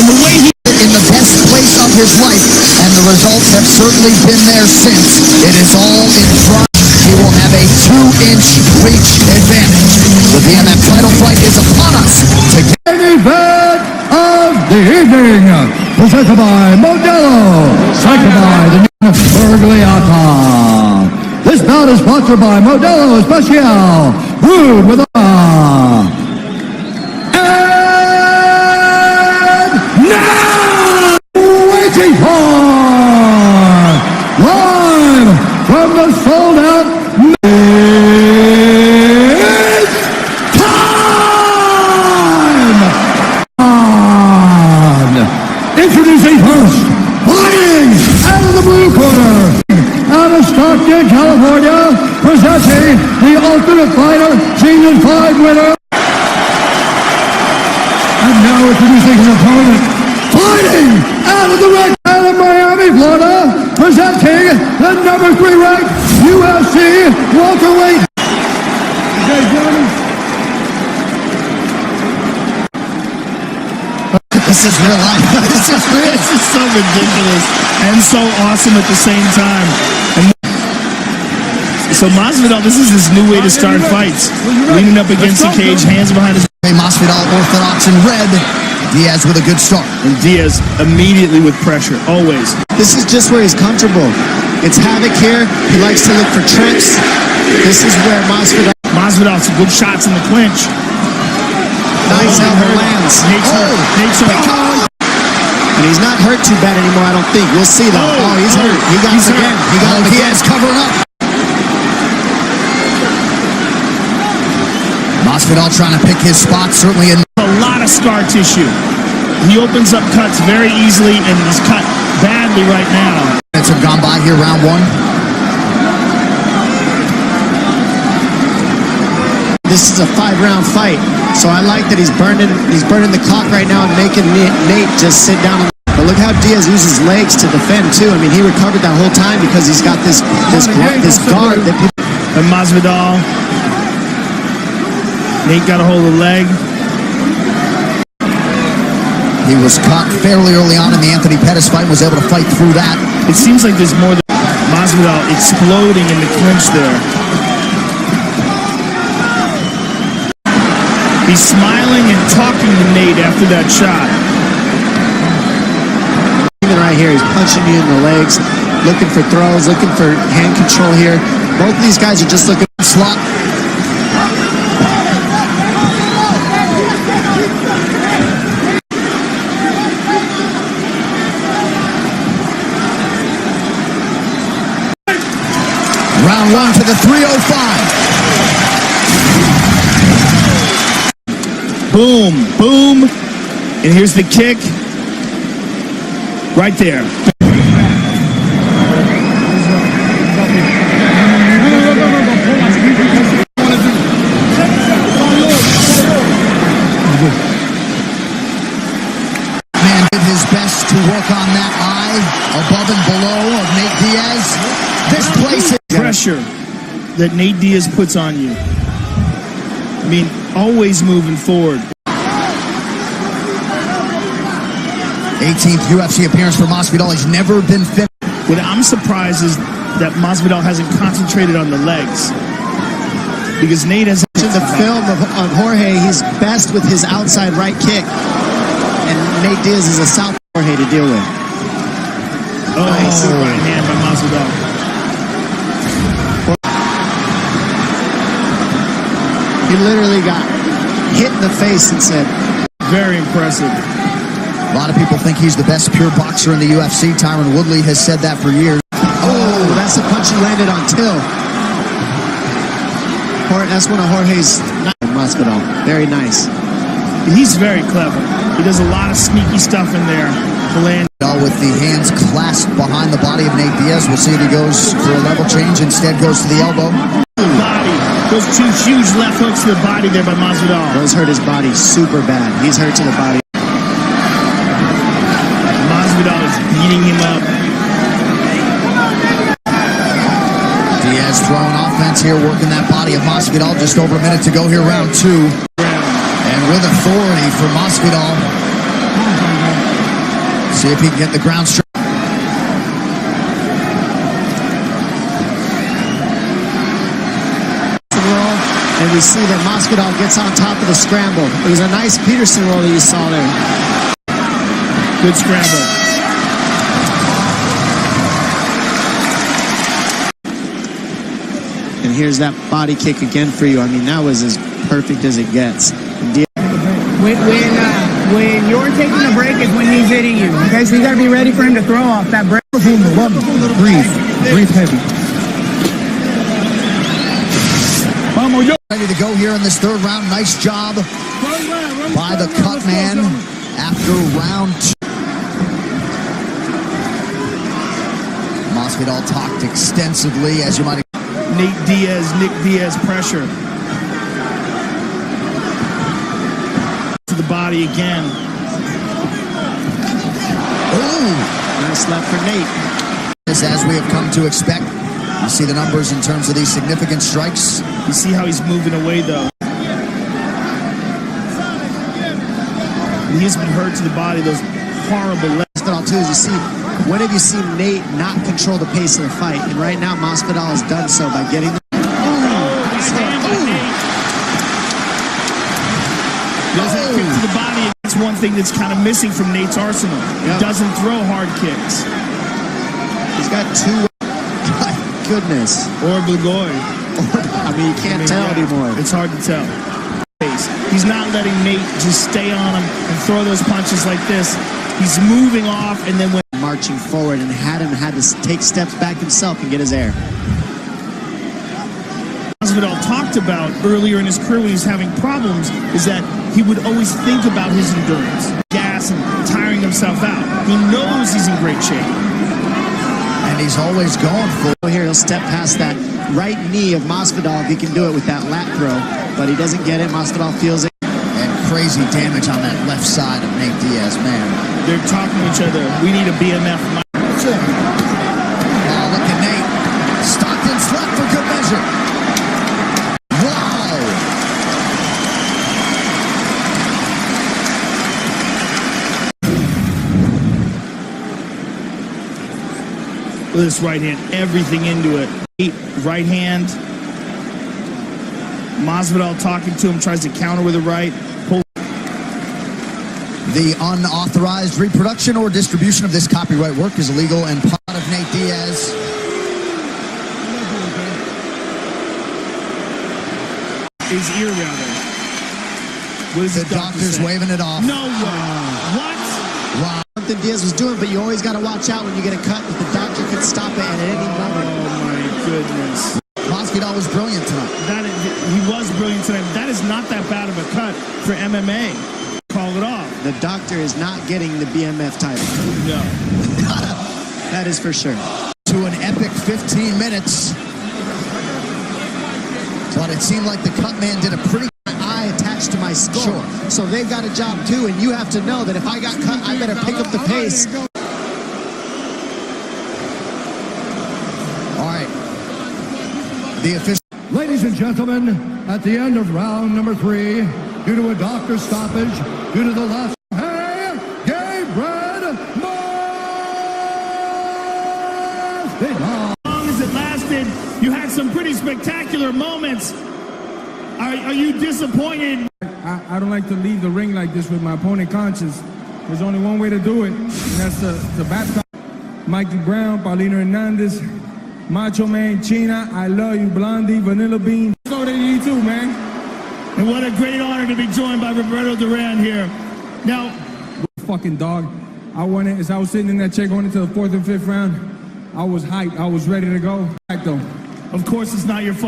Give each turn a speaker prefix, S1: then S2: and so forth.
S1: the way he
S2: in the best place of his life, and the results have certainly been there since. It is all in front. He will have a 2-inch reach advantage. The BMF title fight is upon us.
S3: Main event of the evening, presented by Modelo, seconded by the Bergliata. This bout is sponsored by Modelo Especial, brewed with and now waiting for live from the sold-out introducing first, fighting out of the blue corner, out of Stockton, California, presenting the Ultimate Fighter Season 5 winner. And now introducing his opponent, fighting out of the red, out of Miami, Florida, presenting the number 3 ranked UFC welterweight. Okay, gentlemen.
S2: This is real life.
S1: This is so ridiculous and so awesome at the same time. And so Masvidal, this is his new way to start fights. Leaning up against the cage, hands behind his...
S2: Masvidal orthodox in red. Diaz with a good start.
S1: And Diaz immediately with pressure, always.
S4: This is just where he's comfortable. It's havoc here. He likes to look for trips. This is where
S1: Masvidal some good shots in the clinch.
S4: Nice elbow lands.
S1: Nate's hurt.
S4: And he's not hurt too bad anymore, I don't think. We'll see, though. Oh, he's hurt. He got him again. He got him again.
S2: Diaz covering up. Masvidal trying to pick his spot, certainly in
S1: a lot of scar tissue. He opens up cuts very easily, and he's cut badly right now.
S2: Minutes have gone by here, round 1.
S4: This is a 5-round fight, so I like that he's burning the clock right now and making Nate just sit down. But look how Diaz uses legs to defend too. I mean, he recovered that whole time because he's got this guard that people.
S1: And Masvidal, Nate got a hold of the leg.
S2: He was caught fairly early on in the Anthony Pettis fight, was able to fight through that.
S1: It seems like there's more than Masvidal exploding in the clinch there. He's smiling and talking to Nate after that shot.
S4: Even right here, he's punching you in the legs, looking for throws, looking for hand control here. Both of these guys are just looking for slot.
S2: Round 1 to the 305.
S1: Boom, boom, and here's the kick, right there.
S2: Man did his best to work on that eye above and below of Nate Diaz. This place is
S1: pressure that Nate Diaz puts on you. I mean, always moving forward.
S2: 18th UFC appearance for Masvidal. He's never been finished.
S1: What I'm surprised is that Masvidal hasn't concentrated on the legs. Because Nate has...
S4: In the film of Jorge, he's best with his outside right kick. And Nate Diaz is a south Jorge to deal with.
S1: Oh, nice. Right hand by Masvidal.
S4: He literally got hit in the face and said...
S1: Very impressive.
S2: A lot of people think he's the best pure boxer in the UFC. Tyron Woodley has said that for years.
S4: Oh, that's the punch he landed on Till. That's one of Jorge's... Masvidal. Very nice.
S1: He's very clever. He does a lot of sneaky stuff in there to land.
S2: With the hands clasped behind the body of Nate Diaz. We'll see if he goes for a level change. Instead goes to the elbow.
S1: Body. Those 2 huge left hooks to the body there by Masvidal.
S4: Those hurt his body super bad. He's hurt to the body.
S1: Masvidal is beating him up.
S2: Diaz throwing offense here, working that body of Masvidal. Just over a minute to go here, round 2. And with authority for Masvidal. See if he can get the ground strike.
S4: And we see that Masvidal gets on top of the scramble. It was a nice Peterson roll that you saw there.
S1: Good scramble.
S4: And here's that body kick again for you. I mean, that was as perfect as it gets.
S5: When you're taking a break is when he's hitting you. Okay, so you got to be ready for him to throw off that break. Breathe heavy.
S2: Ready to go here in this third round. Nice job by the cut man after round 2. Masvidal talked extensively, as you might expect.
S1: Nick Diaz pressure. To the body again.
S2: Oh,
S4: nice left for Nate.
S2: as we have come to expect. You see the numbers in terms of these significant strikes.
S1: You see how he's moving away, though. He's been hurt to the body. Those horrible left.
S4: Masvidal too, as you see, when have you seen Nate not control the pace of the fight? And right now, Masvidal has done so by getting the...
S1: Kick to the body. That's one thing that's kind of missing from Nate's arsenal. He doesn't throw hard kicks.
S4: He's got two... My goodness.
S1: Or Blagoy.
S4: I mean, you can't tell anymore.
S1: It's hard to tell. He's not letting Nate just stay on him and throw those punches like this. He's moving off and then
S4: marching forward and had to take steps back himself and get his air.
S1: Masvidal talked about earlier in his career when he's having problems is that he would always think about his endurance, gas and tiring himself out. He knows he's in great shape.
S2: And he's always going for it.
S4: Here he'll step past that right knee of Masvidal if he can do it with that lat throw, but he doesn't get it. Masvidal feels it.
S2: And crazy damage on that left side of Nate Diaz, man.
S1: They're talking to each other. We need a BMF.
S2: Oh, look at Nate. Stockton's left for good measure. Wow.
S1: With this right hand, everything into it. Right hand. Masvidal talking to him, tries to counter with a right.
S2: The unauthorized reproduction or distribution of this copyright work is illegal and part of Nate Diaz.
S1: His ear, rather. What is
S2: the doctor's waving it off.
S1: No way. What?
S2: Wow.
S4: Something Diaz was doing, but you always got to watch out when you get a cut. The doctor could stop it at any moment.
S1: Oh my goodness.
S2: Masvidal was brilliant tonight.
S1: He was brilliant tonight. That is not that bad of a cut for MMA. Call it off.
S4: The doctor is not getting the BMF title.
S1: No.
S4: That is for sure.
S2: To an epic 15 minutes. But it seemed like the cut man did a pretty
S4: eye attached to my skull.
S2: Sure.
S4: So they've got a job too, and you have to know that if I got cut, I better pick up the pace.
S2: All right. The official.
S3: Ladies and gentlemen, at the end of round number 3, due to a doctor's stoppage, due to the loss of Gabriel Masvidal.
S1: As long as it lasted, you had some pretty spectacular moments. Are you disappointed?
S6: I don't like to leave the ring like this with my opponent conscious. There's only one way to do it, and that's to baptize Mikey Brown, Paulino Hernandez, Macho Man, China, I love you, Blondie, Vanilla Bean. Go to you too, man.
S1: And what a great honor to be joined by Roberto Duran here. Now,
S6: fucking dog. I won it as I was sitting in that chair going into the 4th and 5th round. I was hyped. I was ready to go. Though.
S1: Of course, it's not your fault.